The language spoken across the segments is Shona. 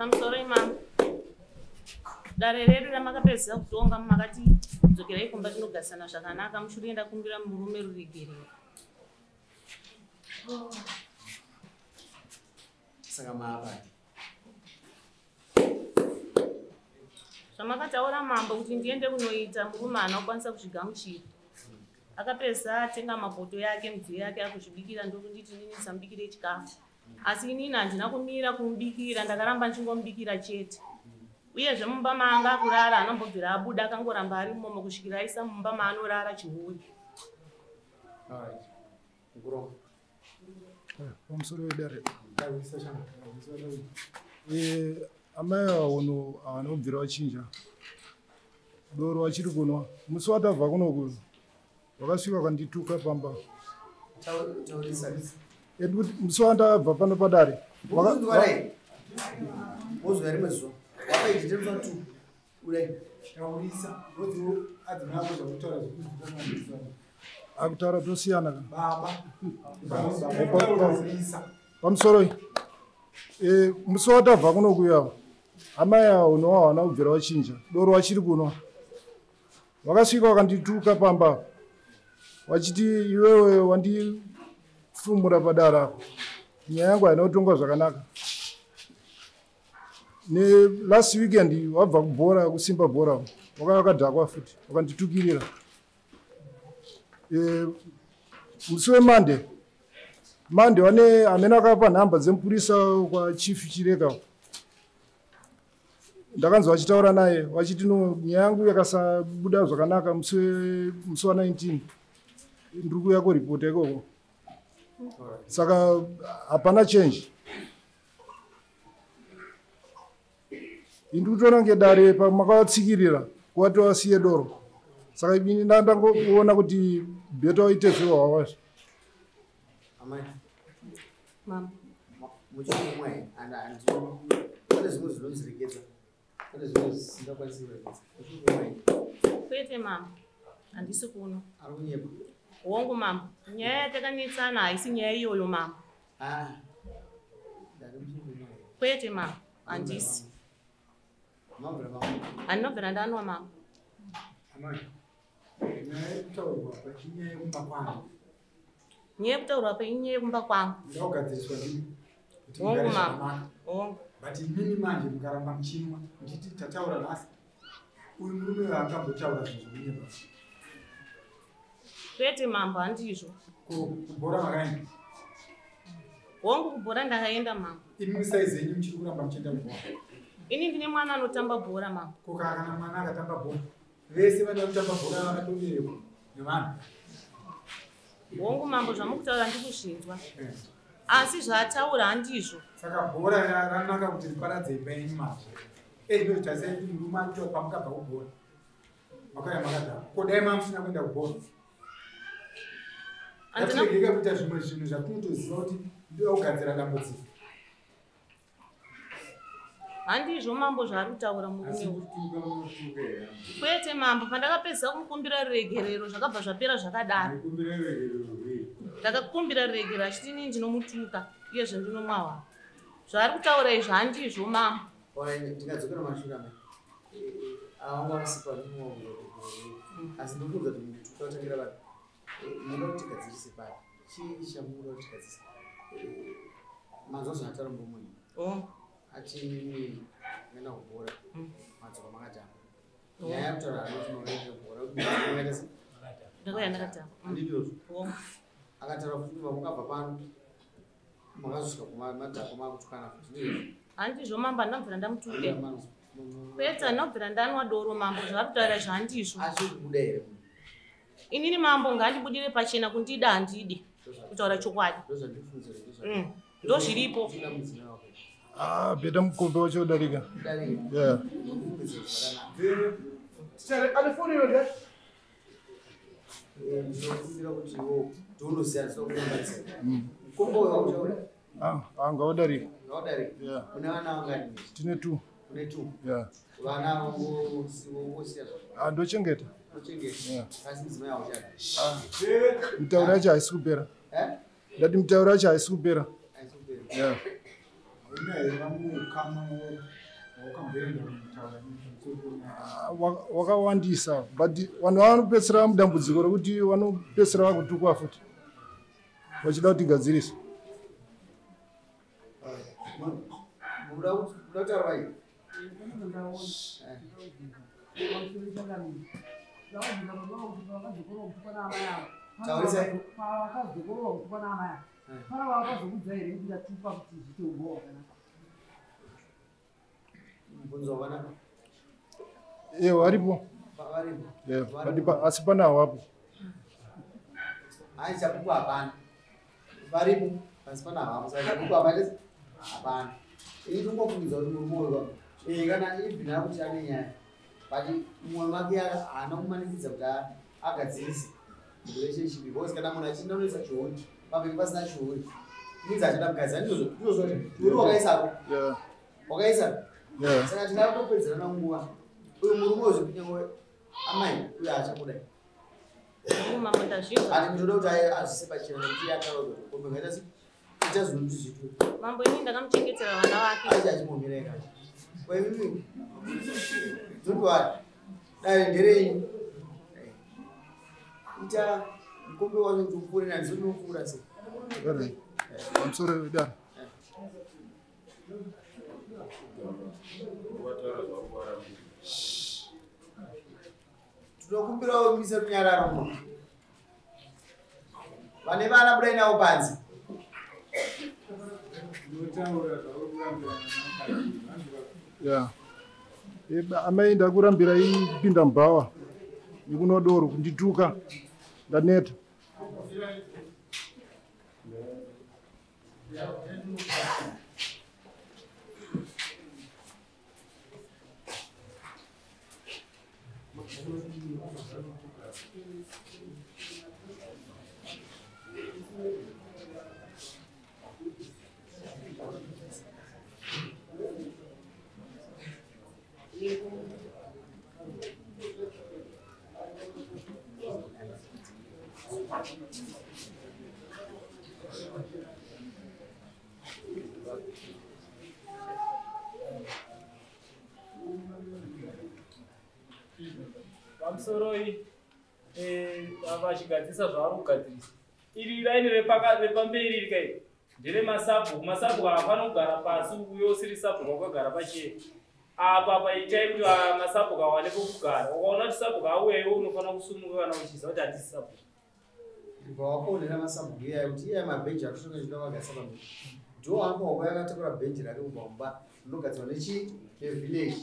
I'm sorry, ma'am. Darerero ramakapedza kutonga makati dzokerai kumba tinogasana zvakanaka mushurienda kumbira murume rurigerero. Saka maabati. Zvamakataura mambo kuti ndiende kunoita murume anokwanisa kuzvigamuchira. Akapedza atenga mapoto yake mudziyo yake akuzvibikira ndokunditi nini samubikire chikafu. Asi inini handina kumira kumubikira ndakaramba ndichingomubikira chete. Uyezve mumba maanga kurara anambobvira abuda akangoramba ari mumomo kusvikira aisa mumba maanorara chihuri. Pamusoro wedare. Amaya uno anobvira wachinja. Doro wachiri kunwa. Musi watabva kuno wakasvika kwandituka pamba. Musi wandabva pano padare. Wozwa rimwe zuva. Wakaititembisa tu. Akutaura tosiyana pamusoro musi watabva kuno kuya amaya unowa wana kubvira wachinja doro wachiri kunwa wakasvika wakandituka pamba wachiti iwewe wandifumura padara apo nyaya yangu haina kutongwa zvakanaka. Last weekend wabva kubhora kusimba bhora wakadhakwa futi wakanditukirira. Musi weMonday wane amene akapa nhamba dzemupurisa kwa chief Chireka ndakanzwa achitaura naye wachiti no nyaya yangu yakasabuda zvakanaka musi wa 19 ndiri kuuya kuripota ikoko saka hapana change. Indiri kutoona ngedare pamakatsikirira kuwati wasiye doro saka ini ndangoona kuti beta waite zviwa hwawazvo. Mama. Muchimwe pane zvimwe zvinonziregedza. Pane zvimwe zvisingakwanisi kuregedza. Kwete mama. Handisi kuno. Ari kunyepa. Hongu mama. Nyaya yatakanetsana haisi nyaya iyoyo mama. Kwete mama. Handisi. Handinobvira ndanwa mama. Nyaya yekutaurwa pachinyaya yekumba kwangu. Nyaya yekutaurwa painyaya yekumba kwangu. Ndaugadziriswa ndini. Hongu mama. Hongu. But inini manje mukaramba muchinwa nditi tataura nhasi. Uyu murume wakambotaura zvinhu zvinyepa. Kwete mamba handizvo. Kubhora makaenda. Hongu kubhora ndakaenda mama. Imi saizi yenyu muchiri kuramba muchienda kubhora. Ini ndine mwana anotamba bhora mama. Koka kana mwana akatamba bhora. Vese vana kutamba bhora vakatoberekwa nevanhu. Hongu mambo zvamukutaura ndikuzvinzwa. Asi zvataura handizvo. Saka bhora ranaka kuti riparadze penyu mazvo. Ndoti tasai murume akuti pamukabva kubhora. Makauya makadhara. Kodai mamusina kuenda kubhora. Ndatirega kuita zvimwe zvinhu zvatinotoziva kuti ndoda kugadzira dambudziko. Handizvo mambo zvaari kutaura murume uyu. Kwete mambo pandakapedza kumukumbira ruregerero zvakabva zvapera zvakadaro. Ndakakumbira ruregerero achiti inini ndinomutuka iyezve ndinomwahwa. Zvaari kutaura izvi handizvo mambo. Ndingadzokera mashure ame. Awangasipa ndinomuona. Asi ndinokuudza kuti mutuka utangira vanhu. Munoda kuti tigadzirise pari. Chii chamunoda kuti tigadzirise? Manzwa zvataura murume. Ati nenda kubhora madzoka makatamba. Nyaya yekutaura anoti unoenda kubhora unoenda sei? Ndakauya ndakatamba. Ndizvozvo. Akataura kuti mukabva pano makazosvika kumadhako makutukana futi. Handizvo mambo handinobvira ndamutuke. Kwete handinobvira ndanwa doro mambo zvaari kutaura izvi handizvo. Achiri kubuda here? Inini mambo ngandibudire pachena kundida handidi kutaura chokwadi. Ndozviripo. Beta mukombe wacho udarika. Yeah. Alifonero nda. Ndinokumbira kuti iwo ndounoziya sokurambatsira. Mukombe wacho. Ngaudarika. Ngaudarika. Yeah. Une vana vangani? Tine 2. Une 2. Yeah. Vana vongosiya. Ndochengeta. Ndochengeta. Yeah. Asi mudzimai wauchada. Mitauro yacho haisi kupera. Ndati mitauro yacho haisi kupera. Haisi kupera. Yeah. wakawandisa but vanhu vanopedzisira mudambudziko rekuti vanopedzisira vakutukwa futi vachida kuti gadziriswa. Varipo asi panawo hapo varipo asi panawo hapana. Ini tungofungidza kuti murume kana ibvina kuti ane nyaya but mumwe make haana kumanikidza kuti agadzirise relationship because kana munhu achinda unoisa chioni pamberi pasina chioni inzi achada kugadzira ndizvozvoti uri wakaisako wakaisa saka tingatopedzerana nguva uyu murume wezvekunyange amai uye achakudai ati ndinoda kuti azvise pachena nekuti akaaombe ngaita ichazvinoti zvitwe mambo ini ndakamuchengetera vana vake achachimomira kwaimimi dzotwari dai nderenyu ita mukombe wake ndikupfuurira ndizonopfuura sei pamusoro wedare tinokumbirawo mise runyararo vane vana budai navo panze. Amai ndakurambira ipinda mubhawa ikunodoro kundituka ndaneta. Soroi avachigadzisa zvavari kugadzirisa iri raini repamberi rikai ndere masabhuku haafani kugara pasi uyo usiri sabhuku wakagara pachena apa paitai kuti masabhuku awane pokugara ukaona kuti sabhuku auyewo unofanira kusumuka kana uchiziva kuti handisi sabhuku ibva waponera masabhuku iyaya kuti iyaya mabhenji akushonga chida vagadzisa pamberi ndo amba wako yakatakura bhenji rake kubva mumba rinogadzirwa nevillage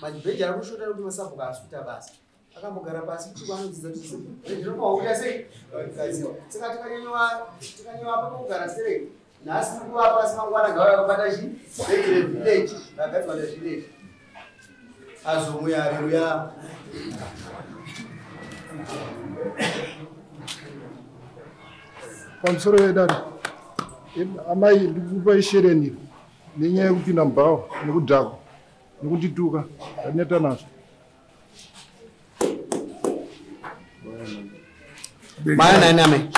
mabhenji ari kushota kuti masabhuku asikuita basa akambogara pasi kuti kwanodzidza kuti ndinopakuita sei saka tikanyewa apa kugara sei nhasi tikuva pasi mangwana ngava yakabata chi village ragadzirwa nevillage azomwe haleluya. Pamusoro wedare amai ndikupa ishereniro nenyaya yekupinda mubhawa nekudhakwa nekundituka ndaneta nazvo. Maya nani ame?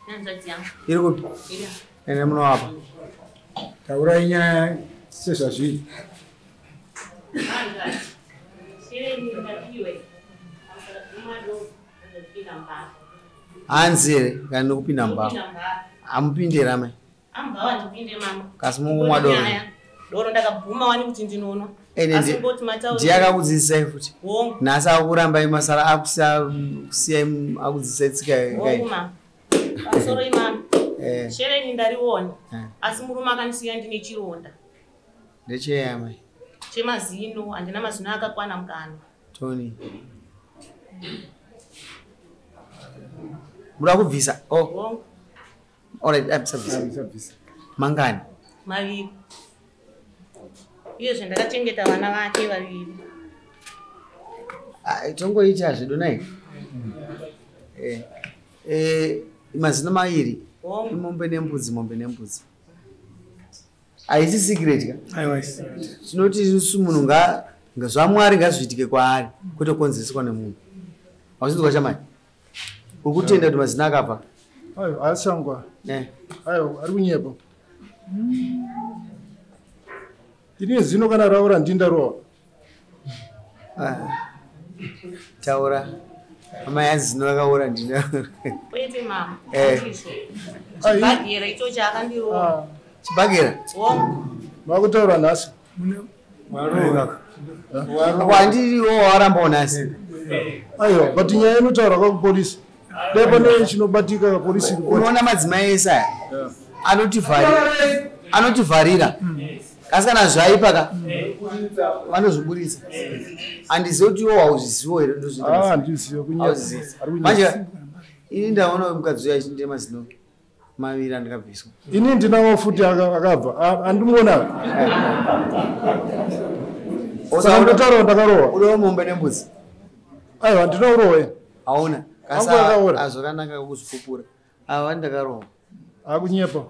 Nanzati yangu. Iri kupi? Ila. Ene muno hapa. Taura inyaya sezvazviri. Nanzati. Ishereniro ngatiwe. Amado ndopinda mubhawa. Anzire kana kupinda mubhawa. Amupindira ame? Amubhawa ndipinde mama. Kasi mungomwa doro. Doro ndakabvuma wani kuti ndinono. Ndiye akakudzidzisai futi nhasi akuramba imasara akusiya akudzidzisai tsika yakai pamusoro imama shereni ndariona asi murume akanisiya ndine chironda ndecheya mai chemazino handina mazino akakwana mukana toni muda kubvisa alright abvisa mangani maviri izvo ndakachengeta vana vake vaviri. Tongoita zvidonai mazino mairi mombe nembudzi haisi secret ka tinoti munhu zvamwari ngazviitike kwaari kwete kukonzereswa nemunhu hausinzwa chamai uri kutenda kuti mazino akabva asangwa ari kunyepa ini zino kana raura ndindarowa taura amai anzi zino rakaura ndindarowa Kwete mama. Eh. Chibhagera ichocho akandirowa. chibhagera makutaura nhasi wandiriwo waramba nhasi aiwa but nyaya inotaura kwakupolisi dai pane chinobatika kapolisi unoona madzimai ese aya anotivharira asi kana zvaipaka vanozviburisa handizivi kuti iwo hauzvizivo here ndizivo manje ini ndaona mukadzi uyo achinde mazino maviri andikabviswa ini ndinawo futi akabva andimuona saka ndotaurawo ndakarowa unowo mombe nembudzi aiwa ndinaurowe hauna azokanaka kuzvipupura ava ndakarowa akunyepa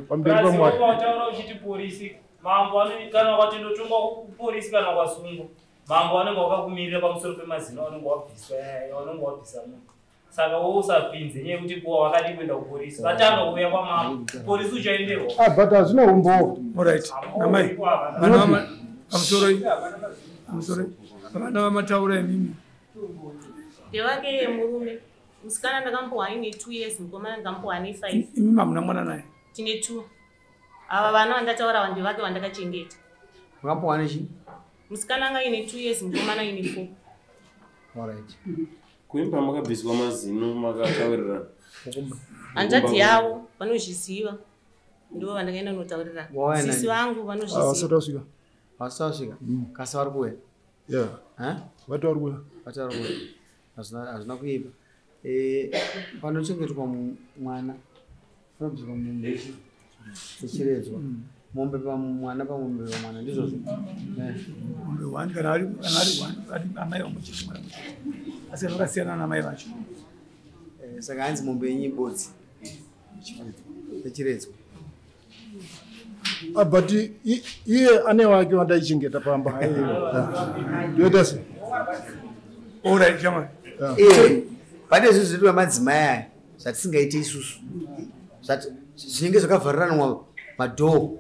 pamberi pamwari taura uchiti polisi mambo kana wakatinotunga polisi kana kwasungwa mambo anenge wakakumirira pamusoro pemazino anenge wabviswa anenge wabvisa munhu saka wo usapinze nyaya yekuti kuwa wakadi kuenda kupolisi vatanga kuuya kwamambo polisi uchaenderwa but hazvina umbowo Alright. Namai. I'm sorry. Vana vamataura imimi. Ndevake murume. Musikana ndakambowa ine 2 years, mukomana ndakambowa ne 5. Imimi hamuna mwana naye. Tine 2. Ava vana vandataura ndevake vandakachengeta. wakambowa nechi Musikana anga ine 2 years, mukomana ine 4. alright kuimba makabviswa mazino makataurirana Hanzvadzi yavo vanozviziva. Ndivo vandakaenda kunotaurirana. Sisi vangu vanozviziva. vasati vasvika kasi vari kuuya vati vari kuuya vati vari kuuya hazvina kuipa panochengetwa mwana panobviswa mombe zvichiredzwa mombe pamwana pamombe pamwana ndizvozvo Mombe one kana ari amai vamuchiti mwana muchiti. Asi vakasiyana namai vacho. saka hanzi mombe yenyibodzi yechiredzwa but iye ane wake wandaichengeta pamba yoita se Alright, chama. pane zvinhu zvinoitwa madzimai aya zvatisingaiti isusu zvinenge zvakavhariranwa madhoo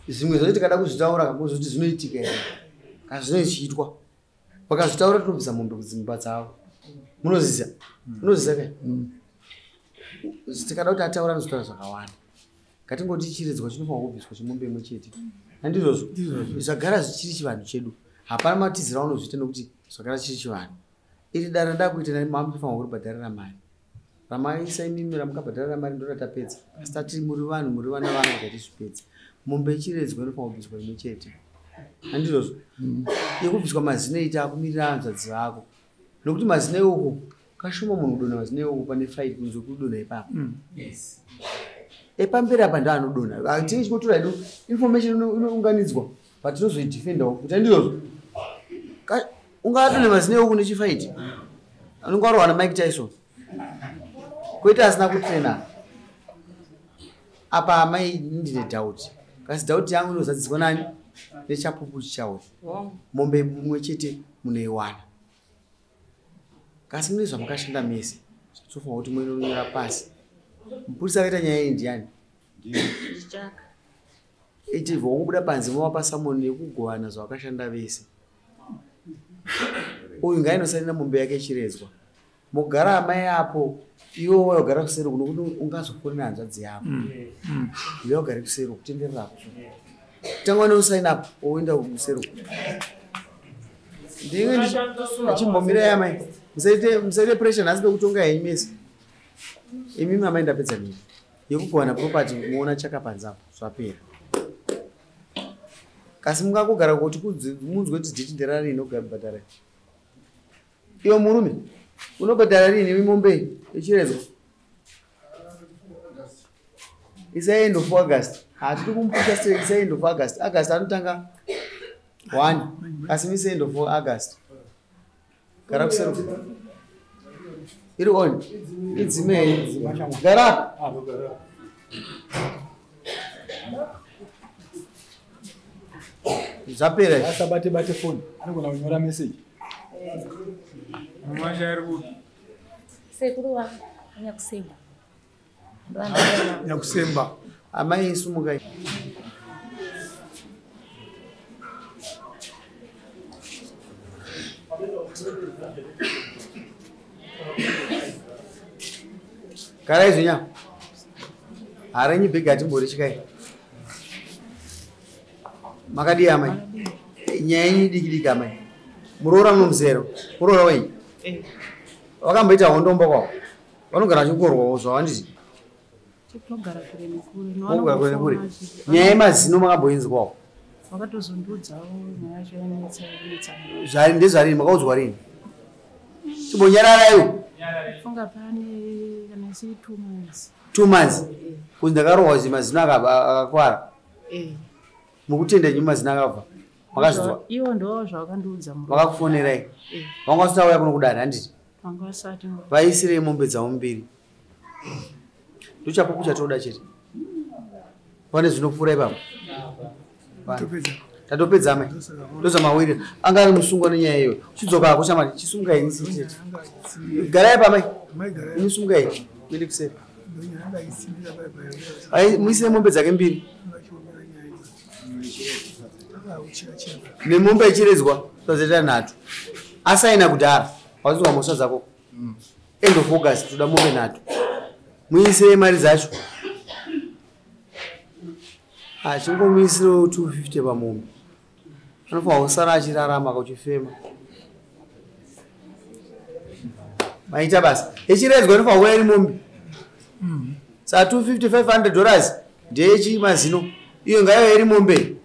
zvimwe zvoti tikada kuzvitaura kakuzvoti zvinoitika here kana zvinoichiitwa vakazvitaura tinobvisa mombe kudzimba dzavo munozviziva kai tikada kuti ataura nozotaura zvakawanda ngatingoti chiredzwa chinofanwa kubviswa chimombe imwe chete handizvozvo zvagara zvichiri chivanhu chedu hapana matizira unozviita nokuti zvagara chiri chivanhu iri dara ndakuita mamufanwa kuribhadharira mari ramaisa imimi ramukabhadharira mari ndoratapedza asi tati muri vanhu muri vana vanhu gatizvipedza mombe ichiredzwa inofanwa kubviswa imwe chete handizvozvo yekubviswa mazino ita akumirira hanzvadzi vako nokuti mazino euku kashoma munhu kudonha mazino euku pane faiti kunze kudonha ipapo epamberi apa ndo anodonha tinge chimotora edu information inounganidzwa patinozoidefendawo kuti handizvozvo ungadonha mazino euku nechifaiti anonge warohwa naMike Tyson koita asina kutrena apa amai ndine dhauti kasi dhauti yangu inozadziswa nani nechapupu chichauri mombe mumwe chete munoiwana kasi mune zvamukashanda mese zvofanwa kuti muinonyora pasi mupurisa akaita nyaya iyi ndiani itivha wangubuda panze mavapa samoni yekugovana zvavakashanda vese uyu ngainosanina mombe yake ichiredzwa mugara amai apo iwo wagara kuseri kuno kuti ungazofona hanzvadzi yako iwe wagari kuseri kutendererapo tangwa neusaini apo woenda kuseri ndinge ndichimbomira yamai musaite pressure nhasi pekutonga henyu mese imimi amai ndapedza nini yekugovana property muona chakapanzapo zvapera kasi mungakugara kuti munzwe kuti dhiti ndera rini ogabhadhara iwe murume unobhadhara rini mimombe ichiredzwa isaend of August hatiri kumupusha straight isaend of August anotanga 1 asi misaend of August gara kusero iri on idzimei gara zvapera Asabate phone. Anogona kunyora message. Sekuru wangu nyakusemba. Nyakusemba. amai isumukai Gara izunya. Haranyi bega timbori chikai. Makadi amai. Nyanyi dikidika amai. Murora mumzero. Murora wei. Wakamboita hondombo kwao. Vanogara chikorwa zvawandizi. Tinogara kure nekure. Munogara kure nekure. Nyaya yemazino makambonzi kwao. Wakatozondudzawo nyaya yacho yanetsa. Zvari ndezvarini makaudzwa rini? Chimbonyararayo. Funga pane kana si 2 months. 2 months. Kunzi ndakarohwa kuti mazino akakwara. Mukutenda nyuma mazino akabva. Makazvizwa. Iwo ndo zvawakandiudza mu. Vakakufonerai. Vangasita uya kuno kudana handiti. Vangasati. Vaisire mombe dzavo mbiri. Ndochapo kuchatoda chete. Pane zvinopfuura ipapo. Tatopedza amai. Ndoza mawiri. Anga ari musungwa nenyaya iyo. Chidzoka ako chamati chisunga ini chete. Garai pamai. Musunga ini. Ili kuseri. Ai muisire mombe dzake mbiri. Nemombe ichiredzwa tozeta 3. Asaina kudhara. Wazwa mosha dzako. End of August toda mombe 3. Muisire mari dzacho. Chingomuisire 250 pamombe. Anofanira kusara achirarama kuchifema. Maita basa. Echiredzwa anofanira kuya iri mombe. Sa $250 $500 ndechi mazino. Iyo ngayo iri mombe.